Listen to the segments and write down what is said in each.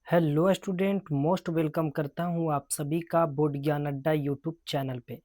Hello student, most welcome करता हूँ आप सभी का बोर्ड ज्ञान अड्डा यूट्यूब चैनल पे।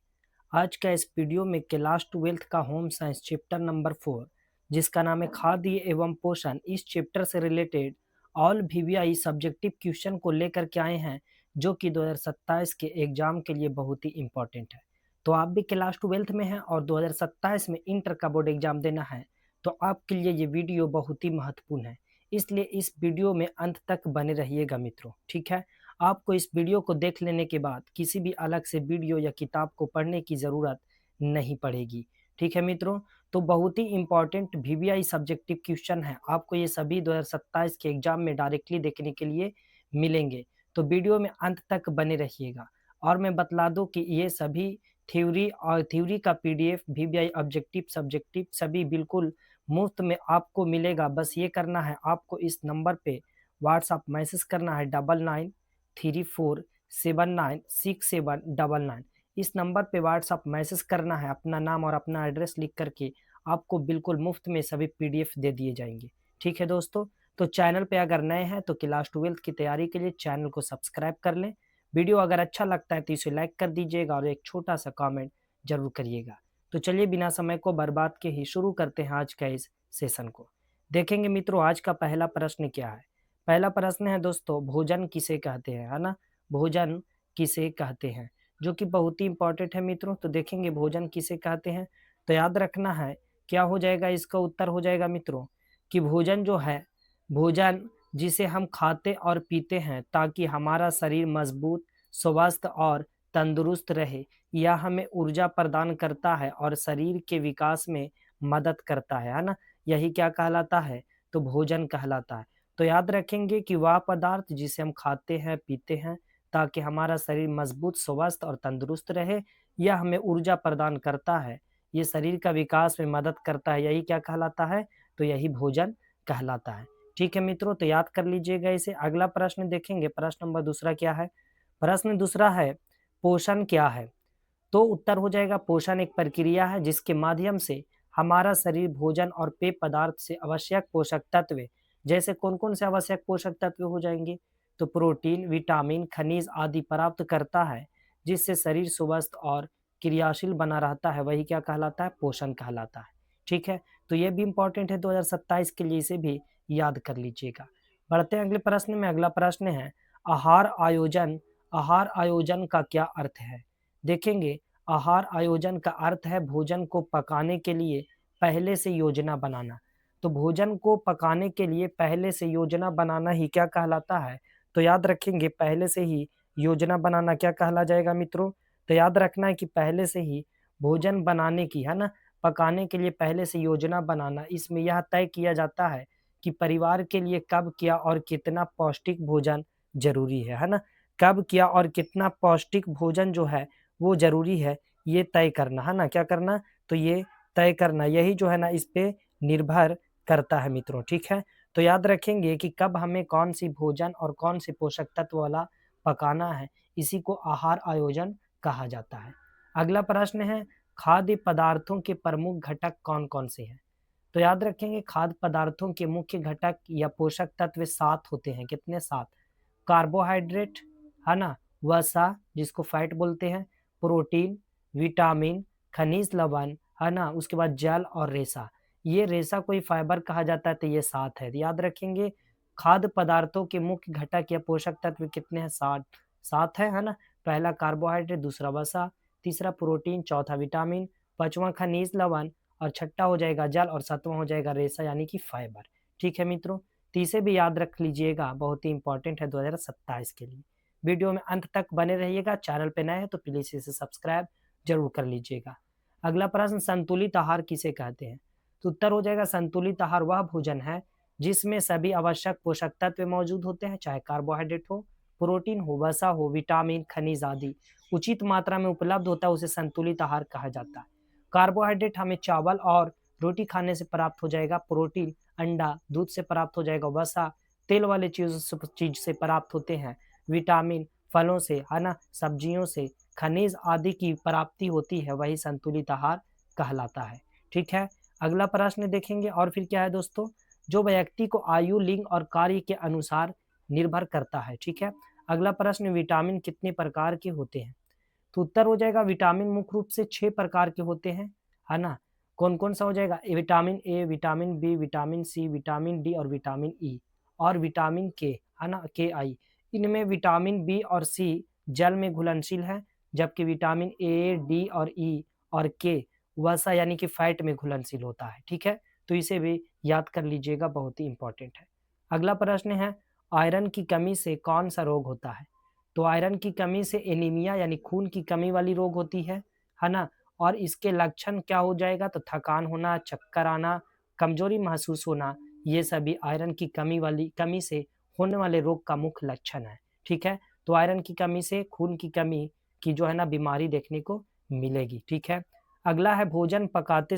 आज का इस वीडियो में क्लास 12th का होम साइंस चैप्टर नंबर 4 जिसका नाम है खाद्य एवं पोषण, इस चैप्टर से related all VVI subjective question को लेकर के आए हैं जो कि 2027 के एग्जाम के लिए बहुत ही इम्पोर्टेंट है। तो आप भी क्लास 12th में हैं और 2027 में इंटर का बोर्ड एग्जाम देना है, तो आपके लिए ये वीडियो बहुत ही महत्वपूर्ण है। इसलिए इस वीडियो में अंत तक बने रहिएगा मित्रों, ठीक है। आपको इस वीडियो को देख लेने के बाद किसी भी अलग से वीडियो या किताब को पढ़ने की ज़रूरत नहीं पड़ेगी, ठीक है मित्रों। तो बहुत ही इंपॉर्टेंट वीवीआई सब्जेक्टिव क्वेश्चन है, आपको ये सभी 2027 के एग्जाम में डायरेक्टली देखने के लिए मिलेंगे। तो वीडियो में अंत तक बने रहिएगा। और मैं बतला दूं कि ये सभी थ्योरी और थ्योरी का पीडीएफ, वीवीआई ऑब्जेक्टिव सब्जेक्टिव सभी बिल्कुल मुफ्त में आपको मिलेगा। बस ये करना है, आपको इस नंबर पे व्हाट्सअप मैसेज करना है 9934796799। इस नंबर पे व्हाट्सअप मैसेज करना है, अपना नाम और अपना एड्रेस लिख करके आपको बिल्कुल मुफ्त में सभी पीडीएफ दे दिए जाएंगे, ठीक है दोस्तों। तो चैनल पे अगर नए हैं तो क्लास 12th की तैयारी के लिए चैनल को सब्सक्राइब कर लें। वीडियो अगर अच्छा लगता है तो इसे लाइक कर दीजिएगा और एक छोटा सा कमेंट जरूर करिएगा। तो चलिए बिना समय को बर्बाद के ही शुरू करते हैं आज का इस सेशन को। देखेंगे मित्रों आज का पहला प्रश्न क्या है। पहला प्रश्न है दोस्तों, भोजन किसे कहते हैं, है ना। भोजन किसे कहते हैं, जो कि बहुत ही इंपॉर्टेंट है मित्रों। तो देखेंगे भोजन किसे कहते हैं, तो याद रखना है क्या हो जाएगा, इसका उत्तर हो जाएगा मित्रों कि भोजन जो है, भोजन जिसे हम खाते और पीते हैं ताकि हमारा शरीर मजबूत, स्वस्थ और तंदुरुस्त रहे। यह हमें ऊर्जा प्रदान करता है और शरीर के विकास में मदद करता है ना। यही क्या कहलाता है, तो भोजन कहलाता है। तो याद रखेंगे कि वह पदार्थ जिसे हम खाते हैं पीते हैं ताकि हमारा शरीर मजबूत, स्वस्थ और तंदुरुस्त रहे, यह हमें ऊर्जा प्रदान करता है, ये शरीर का विकास में मदद करता है, यही क्या कहलाता है, तो यही भोजन कहलाता है। ठीक है मित्रों, तो याद कर लीजिएगा इसे। अगला प्रश्न देखेंगे, प्रश्न नंबर दूसरा क्या है। प्रश्न दूसरा है, पोषण क्या है। तो उत्तर हो जाएगा, पोषण एक प्रक्रिया है जिसके माध्यम से हमारा शरीर भोजन और पेय पदार्थ से आवश्यक पोषक तत्व, जैसे कौन कौन से आवश्यक पोषक तत्व हो जाएंगे, तो प्रोटीन, विटामिन, खनिज आदि प्राप्त करता है, जिससे शरीर स्वस्थ और क्रियाशील बना रहता है, वही क्या कहलाता है, पोषण कहलाता है। ठीक है, तो ये भी इंपॉर्टेंट है 2027 के लिए, इसे भी याद कर लीजिएगा। बढ़ते हैं अगले प्रश्न में। अगला प्रश्न है, आहार आयोजन। आहार आयोजन का क्या अर्थ है। देखेंगे, आहार आयोजन का अर्थ है भोजन को पकाने के लिए पहले से योजना बनाना। तो भोजन को पकाने के लिए पहले से योजना बनाना ही क्या कहलाता है, तो याद रखेंगे पहले से ही योजना बनाना क्या कहला जाएगा मित्रों। तो याद रखना है कि पहले से ही भोजन बनाने की, है ना, पकाने के लिए पहले से योजना बनाना, इसमें यह तय किया जाता है कि परिवार के लिए कब, क्या और कितना पौष्टिक भोजन जरूरी है ना। कब, क्या और कितना पौष्टिक भोजन जो है वो ज़रूरी है, ये तय करना, है ना, क्या करना, तो ये तय करना, यही जो है ना इस पे निर्भर करता है मित्रों। ठीक है, तो याद रखेंगे कि कब हमें कौन सी भोजन और कौन से पोषक तत्व वाला पकाना है, इसी को आहार आयोजन कहा जाता है। अगला प्रश्न है, खाद्य पदार्थों के प्रमुख घटक कौन कौन से हैं। तो याद रखेंगे खाद्य पदार्थों के मुख्य घटक या पोषक तत्व 7 होते हैं। कितने, 7। कार्बोहाइड्रेट, है ना, वसा जिसको फैट बोलते हैं, प्रोटीन, विटामिन, खनिज लवण, है ना, उसके बाद जल और रेशा। ये रेशा कोई फाइबर कहा जाता है, तो ये 7 है। याद रखेंगे खाद्य पदार्थों के मुख्य घटक या पोषक तत्व कितने हैं, 7 है ना। पहला कार्बोहाइड्रेट, दूसरा वसा, तीसरा प्रोटीन, चौथा विटामिन, पांचवा खनिज लवण और छठा हो जाएगा जल और सातवां हो जाएगा रेशा यानी कि फाइबर। ठीक है मित्रों, तो इसे भी याद रख लीजिएगा, बहुत ही इंपॉर्टेंट है 2027 के लिए। वीडियो में अंत तक बने रहिएगा। चैनल पे नए हैं तो प्लीज इसे सब्सक्राइब जरूर कर लीजिएगा। अगला प्रश्न, संतुलित आहार किसे कहते हैं। तो उत्तर हो जाएगा, संतुलित आहार वह भोजन है जिसमें सभी आवश्यक पोषक तत्व मौजूद होते हैं, चाहे कार्बोहाइड्रेट हो, प्रोटीन हो, वसा हो, विटामिन, खनिज आदि उचित मात्रा में उपलब्ध होता है, उसे संतुलित आहार कहा जाता है। कार्बोहाइड्रेट हमें चावल और रोटी खाने से प्राप्त हो जाएगा, प्रोटीन अंडा, दूध से प्राप्त हो जाएगा, वसा तेल वाले चीज से प्राप्त होते हैं, विटामिन फलों से, है ना, सब्जियों से, खनिज आदि की प्राप्ति होती है, वही संतुलित आहार कहलाता है। ठीक है, अगला प्रश्न देखेंगे और फिर क्या है दोस्तों, जो व्यक्ति को आयु, लिंग और कार्य के अनुसार निर्भर करता है। ठीक है, अगला प्रश्न, विटामिन कितने प्रकार के होते हैं? तो उत्तर हो जाएगा विटामिन मुख्य रूप से 6 प्रकार के होते हैं, है ना? कौन-कौन सा हो जाएगा? Vitamin A, vitamin B, vitamin C, vitamin D और विटामिन ई और विटामिन के, है ना? के आई। इनमें विटामिन बी और सी जल में घुलनशील है, जबकि विटामिन ए, डी और ई और के वसा यानी कि फैट में घुलनशील होता है। ठीक है? तो इसे भी याद कर लीजिएगा, बहुत ही इंपॉर्टेंट है। अगला प्रश्न है, आयरन की कमी से कौन-सा रोग होता है? तो आयरन की कमी से एनीमिया यानी खून की कमी वाली रोग होती है ना? और इसके लक्षण क्या हो जाएगा? तो थकान होना, चक्कर आना, कमजोरी महसूस होना, ये सभी आयरन की कमी से होने वाले रोग का मुख्य लक्षण है। ठीक है? तो आयरन की कमी से खून की कमी की जो है ना बीमारी देखने को मिलेगी। ठीक है? अगला है, भोजन पकाते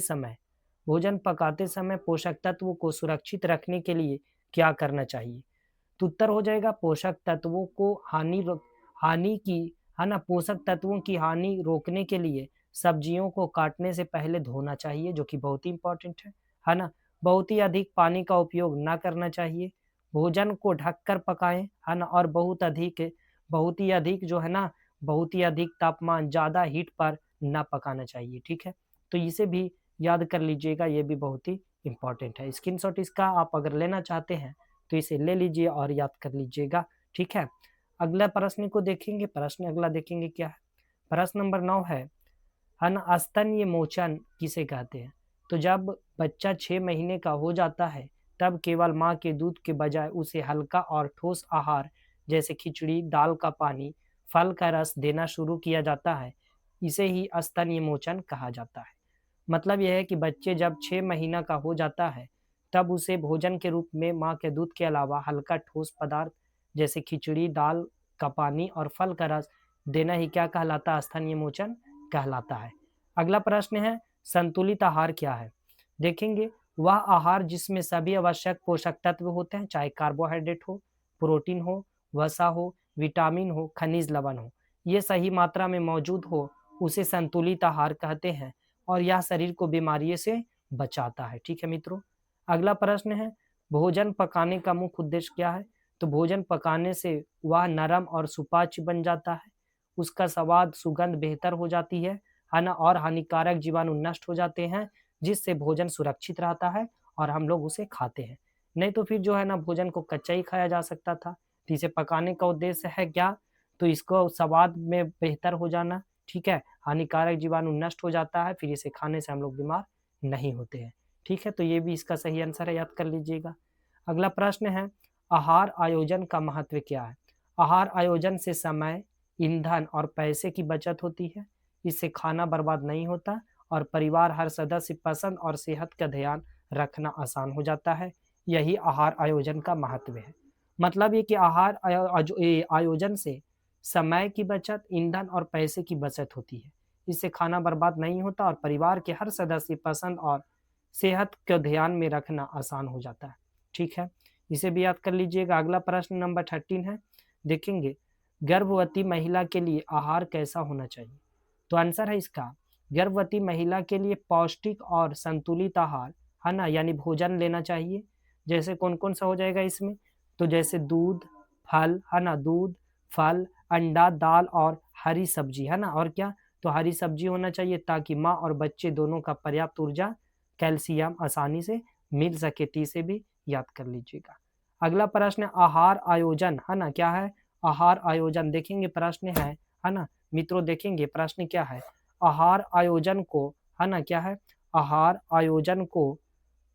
समय पोषक तत्वों को सुरक्षित रखने के लिए क्या करना चाहिए? तो उत्तर हो जाएगा पोषक तत्वों को हानि की, है ना? पोषक तत्वों की हानि रोकने के लिए सब्जियों को काटने से पहले धोना चाहिए, जो कि बहुत ही इम्पोर्टेंट है ना? बहुत ही अधिक पानी का उपयोग ना करना चाहिए, भोजन को ढककर पकाएं, है ना? और बहुत ही अधिक तापमान, ज़्यादा हीट पर ना पकाना चाहिए। ठीक है? तो इसे भी याद कर लीजिएगा, ये भी बहुत ही इम्पोर्टेंट है। स्क्रीनशॉट इसका आप अगर लेना चाहते हैं तो इसे ले लीजिए और याद कर लीजिएगा। ठीक है? अगला प्रश्न को देखेंगे, प्रश्न अगला देखेंगे क्या है? प्रश्न नंबर 9 है ना? स्तन्य मोचन किसे कहते हैं? तो जब बच्चा 6 महीने का हो जाता है, तब केवल माँ के दूध के बजाय उसे हल्का और ठोस आहार जैसे खिचड़ी, दाल का पानी, फल का रस देना शुरू किया जाता है। इसे ही स्तन्य मोचन कहा जाता है। मतलब यह है कि बच्चे जब 6 महीना का हो जाता है, तब उसे भोजन के रूप में माँ के दूध के अलावा हल्का ठोस पदार्थ जैसे खिचड़ी, दाल का पानी और फल का रस देना ही क्या कहलाता है? स्तन्य मोचन कहलाता है। अगला प्रश्न है, संतुलित आहार क्या है? देखेंगे, वह आहार जिसमें सभी आवश्यक पोषक तत्व होते हैं, चाहे कार्बोहाइड्रेट हो, प्रोटीन हो, वसा हो, विटामिन हो, खनिज लवण हो, ये सही मात्रा में मौजूद हो, उसे संतुलित आहार कहते हैं और यह शरीर को बीमारियों से बचाता है। ठीक है मित्रों? अगला प्रश्न है, भोजन पकाने का मुख्य उद्देश्य क्या है? तो भोजन पकाने से वह नरम और सुपाच्य बन जाता है, उसका स्वाद, सुगंध बेहतर हो जाती है ना? और हानिकारक जीवाणु नष्ट हो जाते हैं, जिससे भोजन सुरक्षित रहता है और हम लोग उसे खाते हैं। नहीं तो फिर जो है ना भोजन को कच्चा ही खाया जा सकता था। तो इसे पकाने का उद्देश्य है क्या? तो इसको स्वाद में बेहतर हो जाना, ठीक है? हानिकारक जीवाणु नष्ट हो जाता है, फिर इसे खाने से हम लोग बीमार नहीं होते हैं। ठीक है? तो ये भी इसका सही आंसर है, याद कर लीजिएगा। अगला प्रश्न है, आहार आयोजन का महत्व क्या है? आहार आयोजन से समय, ईंधन और पैसे की बचत होती है। इससे खाना बर्बाद नहीं होता और परिवार हर सदस्य पसंद और सेहत का ध्यान रखना आसान हो जाता है। यही आहार आयोजन का महत्व है। मतलब ये कि आयोजन से समय की बचत, ईंधन और पैसे की बचत होती है। इससे खाना बर्बाद नहीं होता और परिवार के हर सदस्य पसंद और सेहत को ध्यान में रखना आसान हो जाता है। ठीक है? इसे भी याद कर लीजिएगा। अगला प्रश्न नंबर 13 है, देखेंगे, गर्भवती महिला के लिए आहार कैसा होना चाहिए? तो आंसर है इसका, गर्भवती महिला के लिए पौष्टिक और संतुलित आहार, है ना? यानी भोजन लेना चाहिए। जैसे कौन-कौन सा हो जाएगा इसमें? तो जैसे दूध, फल, है ना? दूध, फल, अंडा, दाल और हरी सब्जी, है ना? और क्या? तो हरी सब्जी होना चाहिए ताकि माँ और बच्चे दोनों का पर्याप्त ऊर्जा, कैल्शियम आसानी से मिल सके। तो इसे भी याद कर लीजिएगा। अगला प्रश्न, आहार आयोजन, है ना? क्या है? आहार आयोजन देखेंगे, प्रश्न है ना? मित्रों देखेंगे प्रश्न क्या है? आहार आयोजन को, है ना? क्या है? आहार आयोजन को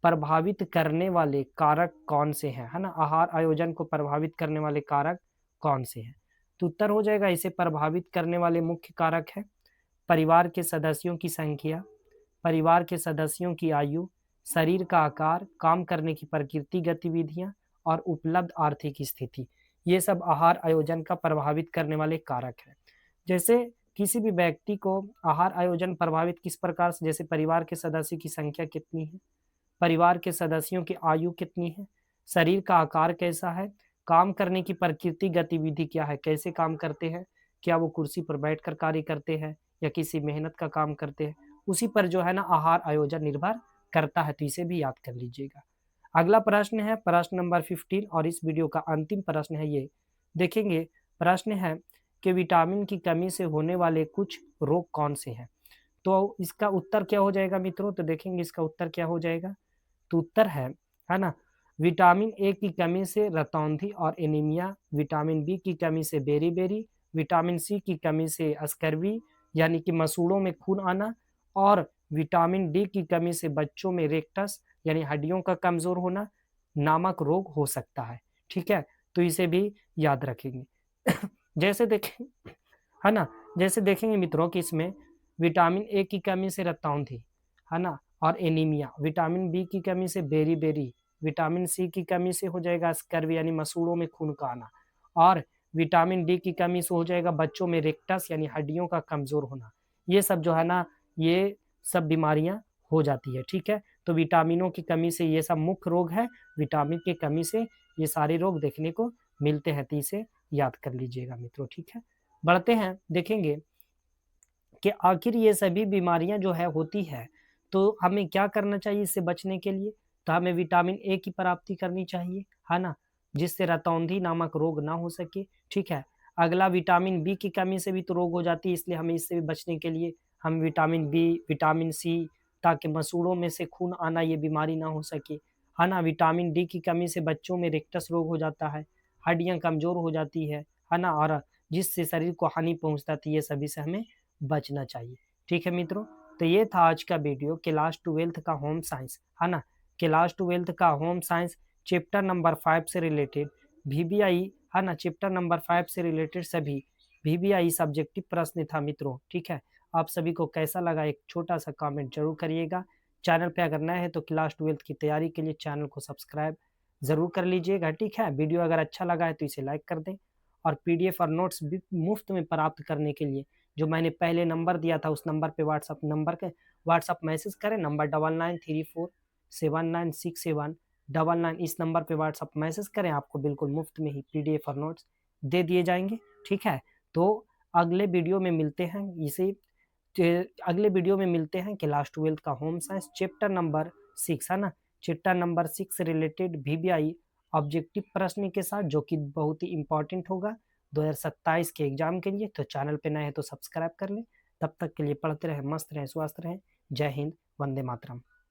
प्रभावित करने वाले कारक कौन से हैं? है ना? आहार आयोजन को प्रभावित करने वाले कारक कौन से हैं? तो उत्तर हो जाएगा, इसे प्रभावित करने वाले मुख्य कारक है परिवार के सदस्यों की संख्या, परिवार के सदस्यों की आयु, शरीर का आकार, काम करने की प्रकृति, गतिविधियां और उपलब्ध आर्थिक स्थिति। ये सब आहार आयोजन का प्रभावित करने वाले कारक हैं। जैसे किसी भी व्यक्ति को आहार आयोजन प्रभावित किस प्रकार से, जैसे परिवार के सदस्य की संख्या कितनी है, परिवार के सदस्यों की आयु कितनी है, शरीर का आकार कैसा है, काम करने की प्रकृति, गतिविधि क्या है, कैसे काम करते हैं, क्या वो कुर्सी पर बैठकर कार्य करते हैं या किसी मेहनत का काम करते हैं, उसी पर जो है ना आहार आयोजन निर्भर करता है। तो इसे भी याद कर लीजिएगा। अगला प्रश्न है प्रश्न नंबर 15 और इस वीडियो का अंतिम प्रश्न है ये। देखेंगे प्रश्न है कि विटामिन की कमी से होने वाले कुछ रोग कौन से हैं? तो इसका उत्तर क्या हो जाएगा मित्रों? तो देखेंगे इसका उत्तर क्या हो जाएगा? तो उत्तर है ना? विटामिन ए की कमी से रतौंधी और एनीमिया, विटामिन बी की कमी से बेरी-बेरी, विटामिन सी की कमी से स्कर्वी यानी कि मसूड़ों में खून आना और विटामिन डी की कमी से बच्चों में रेक्टस यानी हड्डियों का कमज़ोर होना नामक रोग हो सकता है। ठीक है? तो इसे भी याद रखेंगे। जैसे देखें है ना? जैसे देखेंगे मित्रों कि इसमें विटामिन ए की कमी से रतौंधी, है ना? और एनीमिया, विटामिन बी की कमी से बेरी-बेरी, विटामिन सी की कमी से हो जाएगा स्कर्वी यानी मसूड़ों में खून का आना और विटामिन डी की कमी से हो जाएगा बच्चों में रेक्टस यानी हड्डियों का कमज़ोर होना। ये सब जो है ना, ये सब बीमारियाँ हो जाती है, ठीक है? तो विटामिनों की कमी से ये सब मुख्य रोग है, विटामिन की कमी से ये सारे रोग देखने को मिलते हैं, तो इसे याद कर लीजिएगा मित्रों, ठीक है? बढ़ते हैं, देखेंगे कि आखिर ये सभी बीमारियाँ जो है होती है, तो हमें क्या करना चाहिए इससे बचने के लिए? तो हमें विटामिन ए की प्राप्ति करनी चाहिए, है ना? जिससे रतौंधी नामक रोग ना हो सके, ठीक है? अगला विटामिन बी की कमी से भी तो रोग हो जाती है, इसलिए हमें इससे भी बचने के लिए हम विटामिन बी, विटामिन सी ताकि मसूड़ों में से खून आना ये बीमारी ना हो सके, है ना? विटामिन डी की कमी से बच्चों में रेक्टस रोग हो जाता है, हड्डियाँ कमज़ोर हो जाती है ना? और जिससे शरीर को हानि पहुँचता है, तो ये सभी से हमें बचना चाहिए। ठीक है मित्रों? तो ये था आज का वीडियो क्लास 12th का होम साइंस, है ना? क्लास 12th का होम साइंस चैप्टर नंबर 5 से रिलेटेड वीबीआई, है ना? चैप्टर नंबर 5 से रिलेटेड सभी वीबीआई सब्जेक्टिव प्रश्न था मित्रों, ठीक है? आप सभी को कैसा लगा एक छोटा-सा कमेंट ज़रूर करिएगा। चैनल पे अगर नए हैं तो क्लास 12th की तैयारी के लिए चैनल को सब्सक्राइब ज़रूर कर लीजिएगा, ठीक है? वीडियो अगर अच्छा लगा है तो इसे लाइक कर दें और पीडीएफ और नोट्स भी मुफ्त में प्राप्त करने के लिए जो मैंने पहले नंबर दिया था उस नंबर पे व्हाट्सअप मैसेज करें, नंबर 9934796799 इस नंबर पे व्हाट्सअप मैसेज करें, आपको बिल्कुल मुफ्त में ही पीडीएफ और नोट्स दे दिए जाएंगे, ठीक है? तो अगले वीडियो में मिलते हैं अगले वीडियो में मिलते हैं क्लास 12th का होम साइंस चैप्टर नंबर 6, है ना? चैप्टर नंबर 6 से रिलेटेड वीबीआई ऑब्जेक्टिव प्रश्न के साथ जो कि बहुत ही इंपॉर्टेंट होगा 2027 के एग्जाम के लिए। तो चैनल पे नए हैं तो सब्सक्राइब कर लें। तब तक के लिए पढ़ते रहें, मस्त रहें, स्वस्थ रहें। जय हिंद, वंदे मातरम।